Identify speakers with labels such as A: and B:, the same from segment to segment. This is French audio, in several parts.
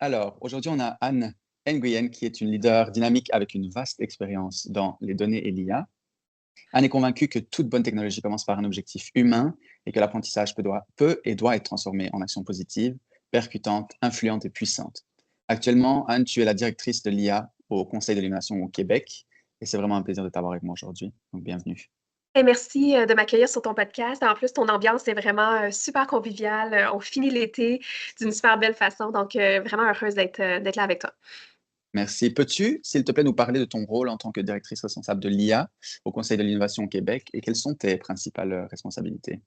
A: Alors, aujourd'hui, on a Anne Nguyen, qui est une leader dynamique avec une vaste expérience dans les données et l'IA. Anne est convaincue que toute bonne technologie commence par un objectif humain et que l'apprentissage peut et doit être transformé en action positive, percutante, influente et puissante. Actuellement, Anne, tu es la directrice de l'IA au Conseil de l'innovation au Québec et c'est vraiment un plaisir de t'avoir avec moi aujourd'hui. Donc, bienvenue.
B: Et merci de m'accueillir sur ton podcast. En plus, ton ambiance est vraiment super conviviale. On finit l'été d'une super belle façon. Donc, vraiment heureuse d'être là avec toi.
A: Merci. Peux-tu, s'il te plaît, nous parler de ton rôle en tant que directrice responsable de l'IA au Conseil de l'innovation au Québec et quelles sont tes principales responsabilités?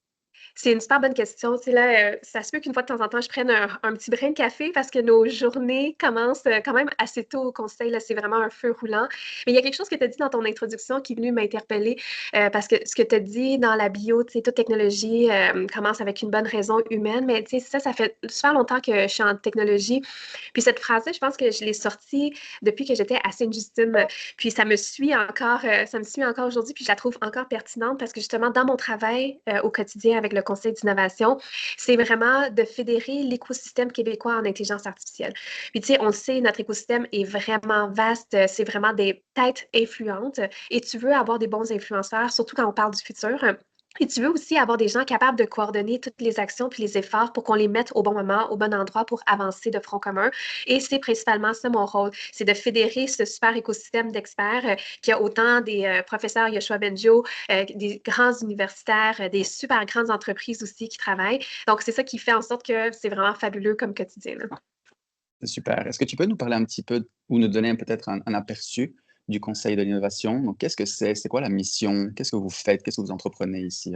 B: C'est une super bonne question. Tu sais, là, ça se peut qu'une fois de temps en temps, je prenne un petit brin de café parce que nos journées commencent quand même assez tôt au conseil. Là, c'est vraiment un feu roulant. Mais il y a quelque chose que tu as dit dans ton introduction qui est venu m'interpeller parce que ce que tu as dit dans la bio, tu sais, toute technologie commence avec une bonne raison humaine. Mais tu sais, ça fait super longtemps que je suis en technologie. Puis cette phrase-là, je pense que je l'ai sortie depuis que j'étais à Sainte-Justine. Puis ça me suit encore aujourd'hui, puis je la trouve encore pertinente parce que justement, dans mon travail au quotidien avec le Conseil d'innovation, c'est vraiment de fédérer l'écosystème québécois en intelligence artificielle. Puis tu sais, on le sait, notre écosystème est vraiment vaste, c'est vraiment des têtes influentes et tu veux avoir des bons influenceurs, surtout quand on parle du futur. Et tu veux aussi avoir des gens capables de coordonner toutes les actions puis les efforts pour qu'on les mette au bon moment, au bon endroit pour avancer de front commun. Et c'est principalement ça mon rôle, c'est de fédérer ce super écosystème d'experts qui a autant des professeurs Yoshua Bengio, des grands universitaires, des super grandes entreprises aussi qui travaillent. Donc, c'est ça qui fait en sorte que c'est vraiment fabuleux comme quotidien, là.
A: C'est super. Est-ce que tu peux nous parler un petit peu ou nous donner peut-être un aperçu du Conseil de l'innovation? Donc, qu'est-ce que c'est? C'est quoi la mission? Qu'est-ce que vous faites? Qu'est-ce que vous entreprenez ici?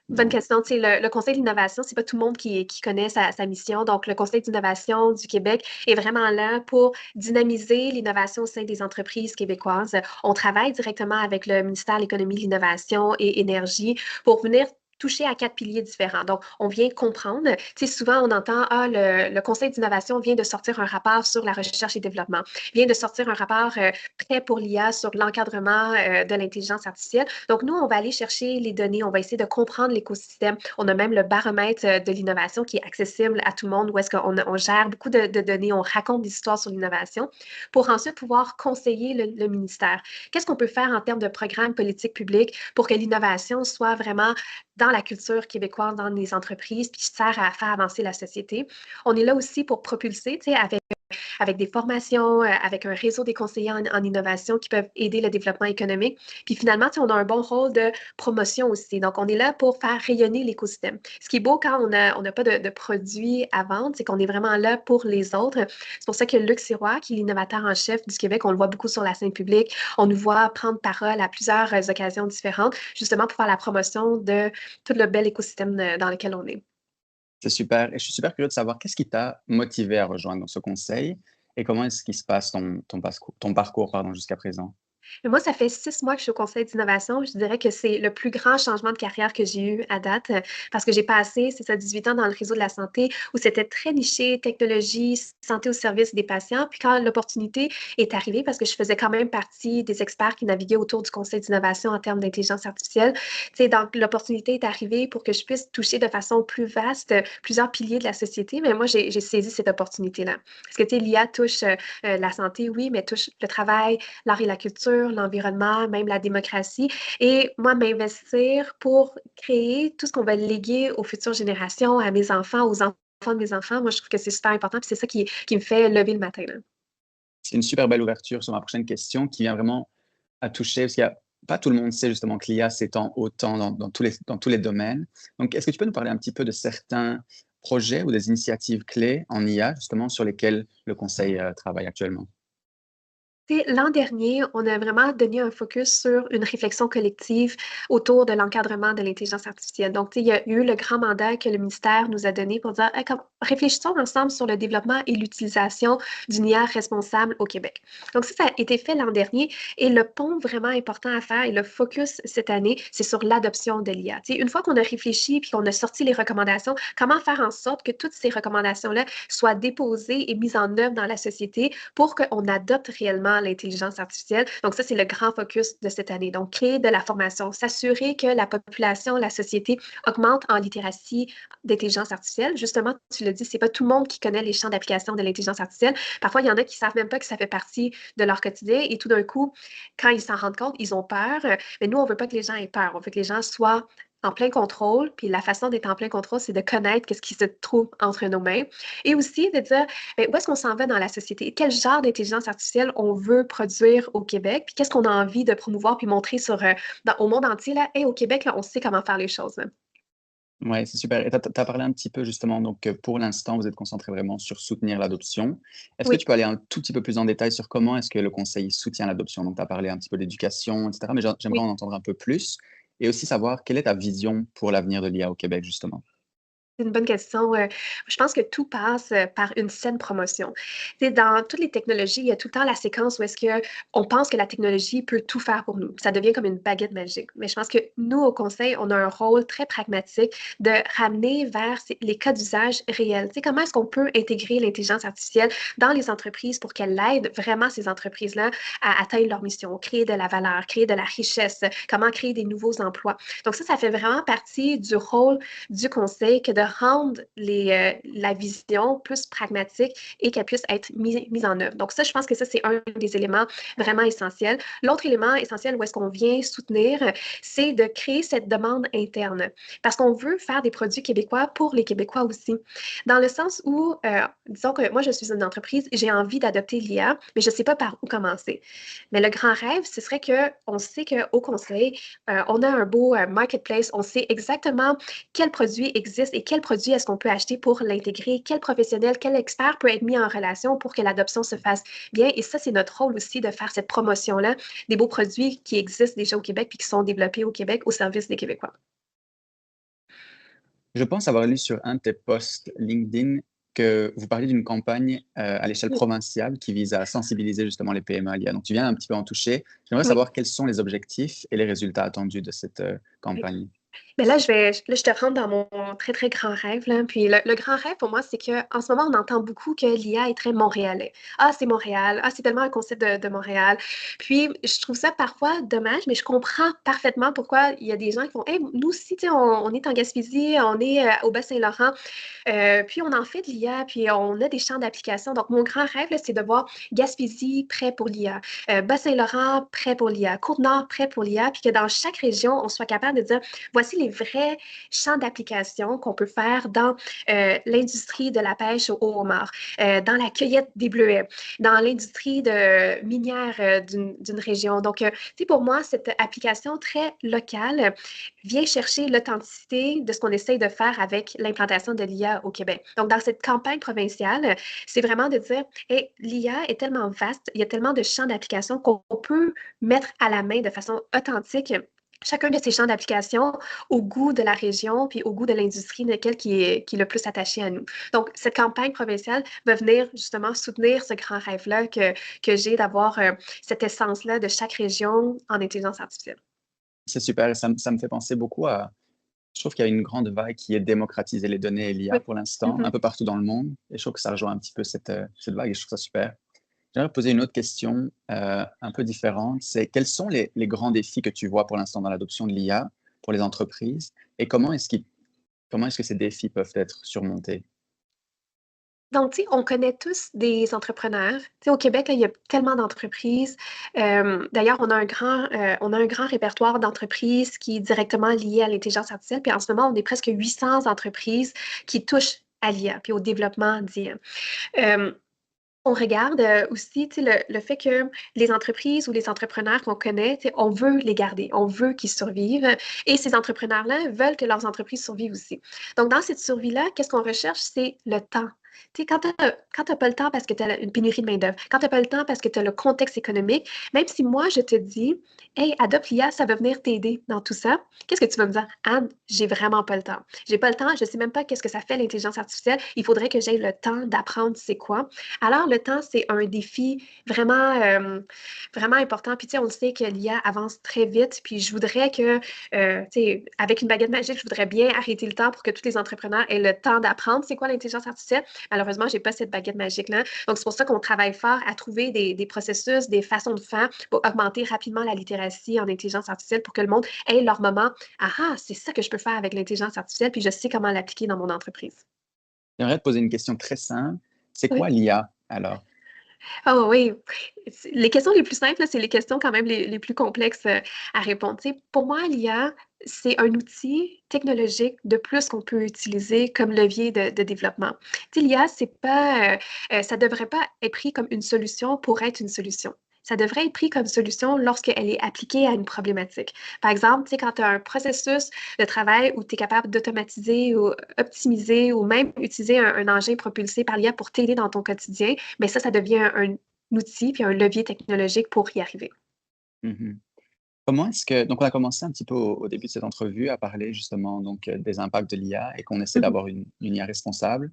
B: Bonne
A: Dans...
B: question. Tu sais, le Conseil de l'innovation, c'est pas tout le monde qui connaît sa mission. Donc, le Conseil d'innovation du Québec est vraiment là pour dynamiser l'innovation au sein des entreprises québécoises. On travaille directement avec le ministère de l'Économie, de l'Innovation et Énergie pour venir toucher à 4 piliers différents. Donc, on vient comprendre. Tu sais, souvent, on entend, le Conseil d'innovation vient de sortir un rapport sur la recherche et développement, vient de sortir un rapport prêt pour l'IA sur l'encadrement de l'intelligence artificielle. Donc, nous, on va aller chercher les données, on va essayer de comprendre l'écosystème. On a même le baromètre de l'innovation qui est accessible à tout le monde, où est-ce qu'on gère beaucoup de données, on raconte des histoires sur l'innovation pour ensuite pouvoir conseiller le ministère. Qu'est-ce qu'on peut faire en termes de programmes politiques publics pour que l'innovation soit vraiment dans la culture québécoise, dans les entreprises, puis sert à faire avancer la société. On est là aussi pour propulser, tu sais, avec des formations, avec un réseau des conseillers en innovation qui peuvent aider le développement économique. Puis finalement, on a un bon rôle de promotion aussi. Donc, on est là pour faire rayonner l'écosystème. Ce qui est beau quand on n'a pas de produits à vendre, c'est qu'on est vraiment là pour les autres. C'est pour ça que Luc Sirois, qui est l'innovateur en chef du Québec, on le voit beaucoup sur la scène publique. On nous voit prendre parole à plusieurs occasions différentes, justement pour faire la promotion de tout le bel écosystème dans lequel on est.
A: C'est super. Et je suis super curieux de savoir qu'est-ce qui t'a motivé à rejoindre ce conseil et comment est-ce qu'il se passe ton parcours pardon, jusqu'à présent?
B: Mais moi, ça fait 6 mois que je suis au conseil d'innovation. Je dirais que c'est le plus grand changement de carrière que j'ai eu à date parce que j'ai passé, c'est ça, 18 ans dans le réseau de la santé où c'était très niché, technologie, santé au service des patients. Puis quand l'opportunité est arrivée, parce que je faisais quand même partie des experts qui naviguaient autour du conseil d'innovation en termes d'intelligence artificielle, tu sais, donc l'opportunité est arrivée pour que je puisse toucher de façon plus vaste plusieurs piliers de la société. Mais moi, j'ai saisi cette opportunité-là. Parce que, tu sais, l'IA touche la santé, oui, mais touche le travail, l'art et la culture, l'environnement, même la démocratie. Et moi, m'investir pour créer tout ce qu'on va léguer aux futures générations, à mes enfants, aux enfants de mes enfants, moi, je trouve que c'est super important. Puis c'est ça qui me fait lever le matin, là.
A: C'est une super belle ouverture sur ma prochaine question qui vient vraiment à toucher, parce qu'il y a pas tout le monde sait justement que l'IA s'étend autant dans tous les domaines. Donc, est-ce que tu peux nous parler un petit peu de certains projets ou des initiatives clés en IA, justement, sur lesquels le conseil travaille actuellement?
B: Tu sais, l'an dernier, on a vraiment donné un focus sur une réflexion collective autour de l'encadrement de l'intelligence artificielle. Donc, tu sais, il y a eu le grand mandat que le ministère nous a donné pour dire, hey, réfléchissons ensemble sur le développement et l'utilisation d'une IA responsable au Québec. Donc, ça a été fait l'an dernier et le pont vraiment important à faire et le focus cette année, c'est sur l'adoption de l'IA. Tu sais, une fois qu'on a réfléchi puis qu'on a sorti les recommandations, comment faire en sorte que toutes ces recommandations-là soient déposées et mises en œuvre dans la société pour qu'on adopte réellement dans l'intelligence artificielle. Donc ça, c'est le grand focus de cette année. Donc, créer de la formation, s'assurer que la population, la société augmente en littératie d'intelligence artificielle. Justement, tu le dis, c'est pas tout le monde qui connaît les champs d'application de l'intelligence artificielle. Parfois, il y en a qui savent même pas que ça fait partie de leur quotidien et tout d'un coup, quand ils s'en rendent compte, ils ont peur. Mais nous, on veut pas que les gens aient peur. On veut que les gens soient en plein contrôle. Puis la façon d'être en plein contrôle, c'est de connaître ce qui se trouve entre nos mains et aussi de dire bien, où est-ce qu'on s'en va dans la société? Quel genre d'intelligence artificielle on veut produire au Québec? Puis qu'est-ce qu'on a envie de promouvoir puis montrer au monde entier? Là, et au Québec, là, on sait comment faire les choses. Là.
A: Ouais, c'est super. Et tu as parlé un petit peu justement, donc pour l'instant, vous êtes concentré vraiment sur soutenir l'adoption. Est-ce que
B: Oui.
A: tu peux aller un tout petit peu plus en détail sur comment est-ce que le conseil soutient l'adoption? Donc, tu as parlé un petit peu d'éducation, etc., mais j'aimerais
B: Oui.
A: en entendre un peu plus et aussi savoir quelle est ta vision pour l'avenir de l'IA au Québec, justement.
B: C'est une bonne question. Je pense que tout passe par une saine promotion. Tu sais, dans toutes les technologies, il y a tout le temps la séquence où est-ce que on pense que la technologie peut tout faire pour nous. Ça devient comme une baguette magique. Mais je pense que nous, au Conseil, on a un rôle très pragmatique de ramener vers les cas d'usage réels. Tu sais, comment est-ce qu'on peut intégrer l'intelligence artificielle dans les entreprises pour qu'elle aide vraiment ces entreprises-là à atteindre leur mission, créer de la valeur, créer de la richesse, comment créer des nouveaux emplois. Donc ça fait vraiment partie du rôle du conseil que de rendre la vision plus pragmatique et qu'elle puisse être mise en œuvre. Donc ça, je pense que ça, c'est un des éléments vraiment essentiels. L'autre élément essentiel où est-ce qu'on vient soutenir, c'est de créer cette demande interne parce qu'on veut faire des produits québécois pour les Québécois aussi. Dans le sens où, disons que moi, je suis une entreprise, j'ai envie d'adopter l'IA, mais je ne sais pas par où commencer. Mais le grand rêve, ce serait qu'on sait qu'au conseil, on a un beau marketplace, on sait exactement quel produit existe et quel produit est-ce qu'on peut acheter pour l'intégrer, quel professionnel, quel expert peut être mis en relation pour que l'adoption se fasse bien. Et ça, c'est notre rôle aussi de faire cette promotion-là des beaux produits qui existent déjà au Québec puis qui sont développés au Québec au service des Québécois.
A: Je pense avoir lu sur un de tes posts LinkedIn que vous parliez d'une campagne à l'échelle
B: Oui,
A: provinciale qui vise à sensibiliser justement les PME à l'IA. Donc, tu viens un petit peu en toucher. J'aimerais
B: oui.
A: savoir quels sont les objectifs et les résultats attendus de cette
B: Oui.
A: campagne.
B: Mais là, je te rentre dans mon très, très grand rêve, là. Puis le grand rêve pour moi, c'est qu'en ce moment, on entend beaucoup que l'IA est très montréalais. Ah, c'est Montréal. Ah, c'est tellement un concept de Montréal. Puis, je trouve ça parfois dommage, mais je comprends parfaitement pourquoi il y a des gens qui font, hey, nous aussi, tu sais, on est en Gaspésie, on est au Bas-Saint-Laurent. Puis on en fait de l'IA, puis on a des champs d'application. Donc, mon grand rêve, là, c'est de voir Gaspésie prêt pour l'IA, Bas-Saint-Laurent prêt pour l'IA, Côte-Nord prêt pour l'IA, puis que dans chaque région, on soit capable de dire, voici les vrais champs d'application qu'on peut faire dans l'industrie de la pêche au homard, dans la cueillette des bleuets, dans l'industrie minière d'une région. Donc, tu sais, pour moi, cette application très locale vient chercher l'authenticité de ce qu'on essaye de faire avec l'implantation de l'IA au Québec. Donc, dans cette campagne provinciale, c'est vraiment de dire, hey, l'IA est tellement vaste, il y a tellement de champs d'application qu'on peut mettre à la main de façon authentique chacun de ces champs d'application au goût de la région puis au goût de l'industrie laquelle qui est le plus attaché à nous. Donc, cette campagne provinciale va venir justement soutenir ce grand rêve-là que j'ai d'avoir cette essence-là de chaque région en intelligence artificielle.
A: C'est super. Et ça me fait penser beaucoup à. Je trouve qu'il y a une grande vague qui est démocratiser les données et l'IA
B: Oui.
A: pour l'instant, un
B: Mhm.
A: peu partout dans le monde. Et je trouve que ça rejoint un petit peu cette vague et je trouve ça super. J'aimerais poser une autre question un peu différente. C'est quels sont les grands défis que tu vois pour l'instant dans l'adoption de l'IA pour les entreprises et comment est-ce que ces défis peuvent être surmontés?
B: Donc, tu sais, on connaît tous des entrepreneurs. Tu sais, au Québec, là, il y a tellement d'entreprises. D'ailleurs, on a un grand répertoire d'entreprises qui est directement lié à l'intelligence artificielle. Puis en ce moment, on est presque 800 entreprises qui touchent à l'IA, puis au développement d'IA. Euh, on regarde aussi tu sais, le fait que les entreprises ou les entrepreneurs qu'on connaît, tu sais, on veut les garder, on veut qu'ils survivent. Et ces entrepreneurs-là veulent que leurs entreprises survivent aussi. Donc, dans cette survie-là, qu'est-ce qu'on recherche? C'est le temps. Tu sais, quand tu n'as pas le temps parce que tu as une pénurie de main-d'œuvre, quand tu n'as pas le temps parce que tu as le contexte économique, même si moi, je te dis, hey, adopte l'IA, ça va venir t'aider dans tout ça, qu'est-ce que tu vas me dire? Anne, j'ai vraiment pas le temps. J'ai pas le temps, je sais même pas qu'est-ce que ça fait l'intelligence artificielle. Il faudrait que j'aie le temps d'apprendre c'est quoi. Alors, le temps, c'est un défi vraiment important. Puis, tu sais, on sait que l'IA avance très vite. Puis, je voudrais que, tu sais, avec une baguette magique, je voudrais bien arrêter le temps pour que tous les entrepreneurs aient le temps d'apprendre c'est quoi l'intelligence artificielle. Malheureusement, j'ai pas cette baguette magique-là. Donc, c'est pour ça qu'on travaille fort à trouver des processus, des façons de faire pour augmenter rapidement la littératie en intelligence artificielle pour que le monde ait leur moment. Ah, c'est ça que je peux faire avec l'intelligence artificielle, puis je sais comment l'appliquer dans mon entreprise.
A: J'aimerais te poser une question très simple. C'est quoi
B: Oui.
A: l'IA alors?
B: Ah oui, les questions les plus simples, là, c'est les questions quand même les plus complexes à répondre. Tu sais, pour moi, l'IA, c'est un outil technologique de plus qu'on peut utiliser comme levier de développement. Tu sais, l'IA, c'est pas, ça devrait pas être pris comme une solution pour être une solution. Ça devrait être pris comme solution lorsqu'elle est appliquée à une problématique. Par exemple, tu sais, quand tu as un processus de travail où tu es capable d'automatiser ou optimiser ou même utiliser un engin propulsé par l'IA pour t'aider dans ton quotidien, mais ça devient un outil puis un levier technologique pour y arriver.
A: Mhm. Comment est-ce que, donc on a commencé un petit peu au début de cette entrevue à parler justement donc des impacts de l'IA et qu'on essaie
B: Mhm.
A: d'avoir une IA responsable.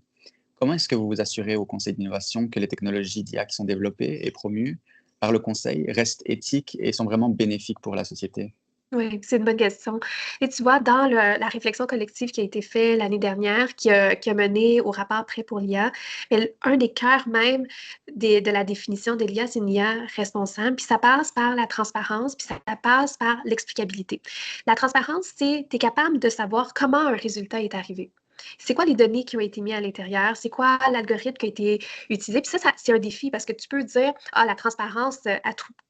A: Comment est-ce que vous vous assurez au Conseil d'innovation que les technologies d'IA qui sont développées et promues par le Conseil restent éthiques et sont vraiment bénéfiques pour la société?
B: Oui, c'est une bonne question. Et tu vois, dans la réflexion collective qui a été faite l'année dernière, qui a mené au rapport Prêt pour l'IA, un des cœurs même de la définition de l'IA, c'est une IA responsable. Puis ça passe par la transparence, puis ça passe par l'explicabilité. La transparence, c'est tu es capable de savoir comment un résultat est arrivé. C'est quoi les données qui ont été mises à l'intérieur? C'est quoi l'algorithme qui a été utilisé? Puis ça c'est un défi parce que tu peux dire, ah, la transparence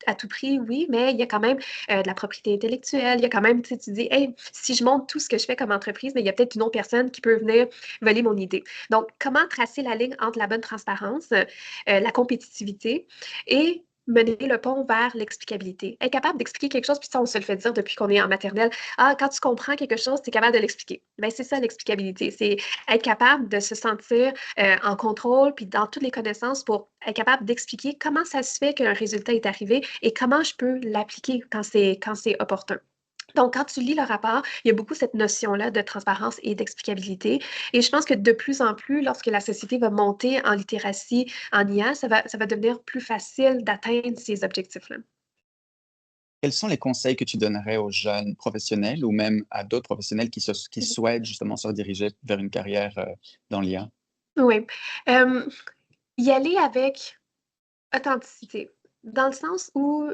B: à tout prix, oui, mais il y a quand même de la propriété intellectuelle. Il y a quand même, tu sais, tu dis, hey, si je montre tout ce que je fais comme entreprise, mais il y a peut-être une autre personne qui peut venir voler mon idée. Donc, comment tracer la ligne entre la bonne transparence, la compétitivité et mener le pont vers l'explicabilité. Être capable d'expliquer quelque chose, puis ça, on se le fait dire depuis qu'on est en maternelle. Ah, quand tu comprends quelque chose, tu es capable de l'expliquer. Bien, c'est ça l'explicabilité. C'est être capable de se sentir en contrôle, puis dans toutes les connaissances pour être capable d'expliquer comment ça se fait qu'un résultat est arrivé et comment je peux l'appliquer quand c'est opportun. Donc, quand tu lis le rapport, il y a beaucoup cette notion-là de transparence et d'explicabilité. Et je pense que de plus en plus, lorsque la société va monter en littératie, en IA, ça va devenir plus facile d'atteindre ces objectifs-là.
A: Quels sont les conseils que tu donnerais aux jeunes professionnels ou même à d'autres professionnels qui
B: Mhm.
A: souhaitent justement se diriger vers une carrière dans l'IA?
B: Oui. Euh, y aller avec authenticité, dans le sens où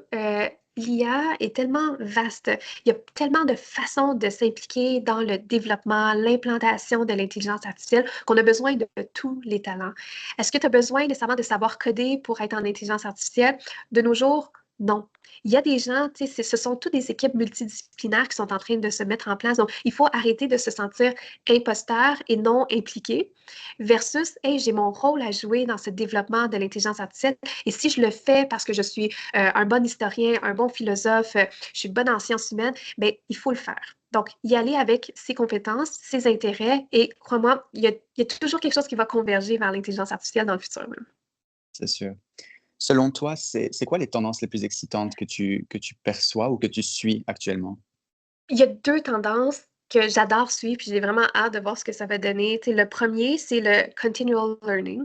B: l'IA est tellement vaste, il y a tellement de façons de s'impliquer dans le développement, l'implantation de l'intelligence artificielle qu'on a besoin de tous les talents. Est-ce que tu as besoin nécessairement de savoir coder pour être en intelligence artificielle? De nos jours, non. Il y a des gens, tu sais, ce sont toutes des équipes multidisciplinaires qui sont en train de se mettre en place. Donc, il faut arrêter de se sentir imposteur et non impliqué versus, hey, j'ai mon rôle à jouer dans ce développement de l'intelligence artificielle. Et si je le fais parce que je suis un bon historien, un bon philosophe, je suis bonne en sciences humaines, bien, il faut le faire. Donc, y aller avec ses compétences, ses intérêts, et crois-moi, il y a toujours quelque chose qui va converger vers l'intelligence artificielle dans le futur même.
A: C'est sûr. Selon toi, c'est quoi les tendances les plus excitantes que tu perçois ou que tu suis actuellement?
B: Il y a deux tendances que j'adore suivre, puis j'ai vraiment hâte de voir ce que ça va donner. Tu sais, le premier, c'est le continual learning,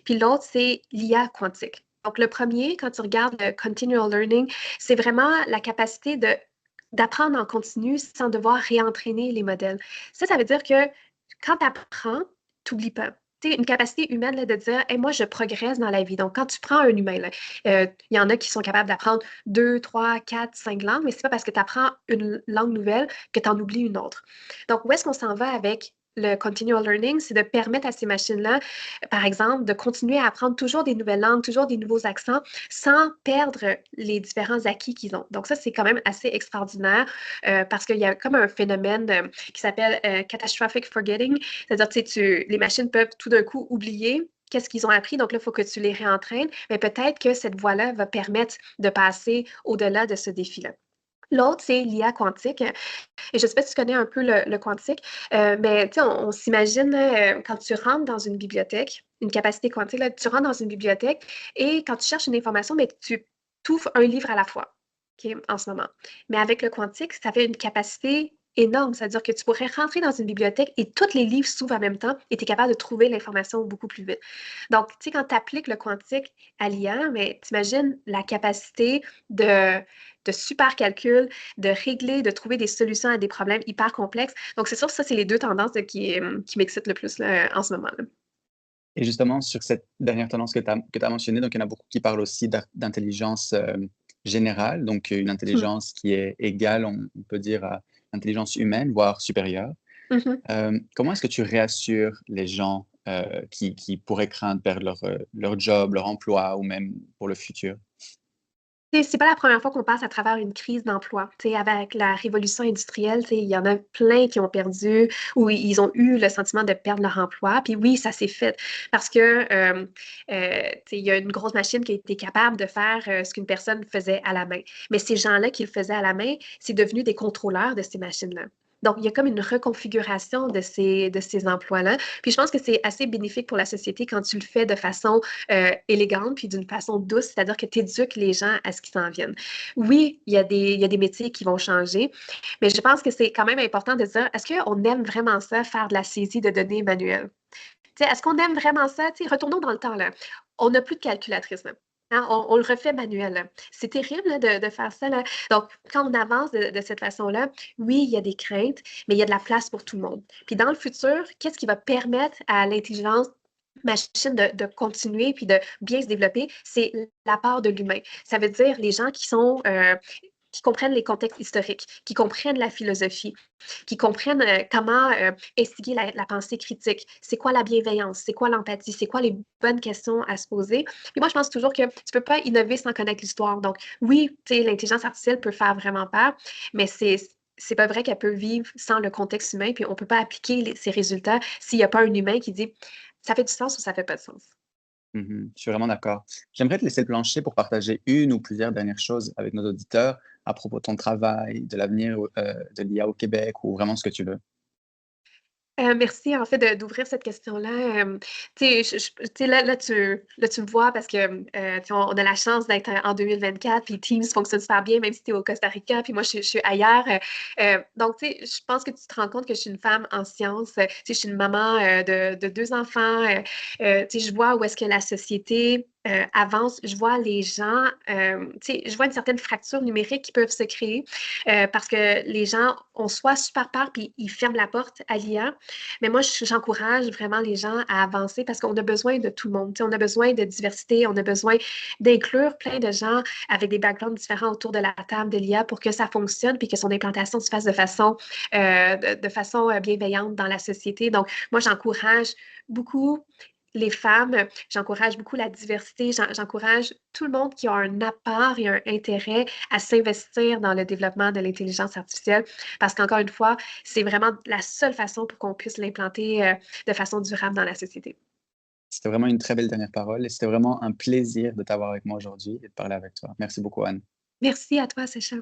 B: puis l'autre, c'est l'IA quantique. Donc, le premier, quand tu regardes le continual learning, c'est vraiment la capacité d'apprendre en continu sans devoir réentraîner les modèles. Ça veut dire que quand tu apprends, tu n'oublies pas. Tu sais, une capacité humaine là, de dire, hey, moi, je progresse dans la vie. Donc, quand tu prends un humain, il y en a qui sont capables d'apprendre 2, 3, 4, 5 langues, mais c'est pas parce que tu apprends une langue nouvelle que tu en oublies une autre. Donc, où est-ce qu'on s'en va avec le continual learning? C'est de permettre à ces machines-là, par exemple, de continuer à apprendre toujours des nouvelles langues, toujours des nouveaux accents, sans perdre les différents acquis qu'ils ont. Donc, ça, c'est quand même assez extraordinaire parce qu'il y a comme un phénomène qui s'appelle catastrophic forgetting. C'est-à-dire, tu sais, les machines peuvent tout d'un coup oublier qu'est-ce qu'ils ont appris. Donc là, il faut que tu les réentraînes. Mais peut-être que cette voie-là va permettre de passer au-delà de ce défi-là. L'autre, c'est l'IA quantique. Et je ne sais pas si tu connais un peu le quantique, mais on s'imagine quand tu rentres dans une bibliothèque, une capacité quantique, là, tu rentres dans une bibliothèque et quand tu cherches une information, mais tu ouvres un livre à la fois, ok, en ce moment. Mais avec le quantique, ça fait une capacité énorme, c'est-à-dire que tu pourrais rentrer dans une bibliothèque et tous les livres s'ouvrent en même temps et tu es capable de trouver l'information beaucoup plus vite. Donc, tu sais, quand tu appliques le quantique à l'IA, mais t'imagines la capacité de super calcul, de régler, de trouver des solutions à des problèmes hyper complexes. Donc, c'est sûr que ça, c'est les deux tendances qui m'excitent le plus là, en ce moment. Là.
A: Et justement, sur cette dernière tendance que tu as mentionnée, donc il y en a beaucoup qui parlent aussi d'intelligence générale, donc une
B: Mmh.
A: intelligence qui est égale, on peut dire, à l'intelligence humaine, voire supérieure.
B: Mmh.
A: Comment est-ce que tu réassures les gens qui pourraient craindre perdre leur job, leur emploi ou même pour le futur?
B: C'est pas la première fois qu'on passe à travers une crise d'emploi. Tu sais, avec la révolution industrielle, tu sais, il y en a plein qui ont perdu ou ils ont eu le sentiment de perdre leur emploi. Puis oui, ça s'est fait parce que, tu sais, il y a une grosse machine qui a été capable de faire, ce qu'une personne faisait à la main. Mais ces gens-là qui le faisaient à la main, c'est devenu des contrôleurs de ces machines-là. Donc, il y a comme une reconfiguration de ces emplois-là. Puis je pense que c'est assez bénéfique pour la société quand tu le fais de façon élégante puis d'une façon douce, c'est-à-dire que tu éduques les gens à ce qui s'en viennent. Oui, il y a des métiers qui vont changer, mais je pense que c'est quand même important de dire, est-ce qu'on aime vraiment ça, faire de la saisie de données manuelles? Tu sais, est-ce qu'on aime vraiment ça? Tu sais, retournons dans le temps, là. On n'a plus de calculatrice, là. Hein, on le refait manuel, là. C'est terrible là, de faire ça. Là. Donc, quand on avance de cette façon-là, oui, il y a des craintes, mais il y a de la place pour tout le monde. Puis dans le futur, qu'est-ce qui va permettre à l'intelligence machine de continuer puis de bien se développer, c'est la part de l'humain. Ça veut dire les gens qui comprennent les contextes historiques, qui comprennent la philosophie, qui comprennent comment instiguer la pensée critique. C'est quoi la bienveillance? C'est quoi l'empathie? C'est quoi les bonnes questions à se poser? Puis moi, je pense toujours que tu ne peux pas innover sans connaître l'histoire. Donc, oui, l'intelligence artificielle peut faire vraiment peur, mais c'est pas vrai qu'elle peut vivre sans le contexte humain, puis on ne peut pas appliquer ces résultats s'il n'y a pas un humain qui dit ça fait du sens ou ça fait pas de sens.
A: Je suis vraiment d'accord. J'aimerais te laisser le plancher pour partager une ou plusieurs dernières choses avec nos auditeurs à propos de ton travail, de l'avenir de l'IA au Québec ou vraiment ce que tu veux.
B: Merci en fait d'ouvrir cette question-là. Tu sais, tu sais, là, tu me vois parce que tu sais, on a la chance d'être en 2024, puis Teams fonctionne super bien, même si tu es au Costa Rica, puis moi, je suis ailleurs. Donc, tu sais, je pense que tu te rends compte que je suis une femme en sciences. Tu sais, je suis une maman de deux enfants. Tu sais, je vois où est-ce que la société avance. Je vois les gens, tu sais, je vois une certaine fracture numérique qui peuvent se créer parce que les gens ont soit super peur, puis ils ferment la porte à l'IA, mais moi, j'encourage vraiment les gens à avancer parce qu'on a besoin de tout le monde. Tu sais, on a besoin de diversité, on a besoin d'inclure plein de gens avec des backgrounds différents autour de la table de l'IA pour que ça fonctionne puis que son implantation se fasse de façon bienveillante dans la société. Donc, moi, j'encourage beaucoup les femmes, j'encourage beaucoup la diversité, j'encourage tout le monde qui a un apport et un intérêt à s'investir dans le développement de l'intelligence artificielle parce qu'encore une fois, c'est vraiment la seule façon pour qu'on puisse l'implanter de façon durable dans la société.
A: C'était vraiment une très belle dernière parole et c'était vraiment un plaisir de t'avoir avec moi aujourd'hui et de parler avec toi. Merci beaucoup, Anne.
B: Merci à toi, Sacha.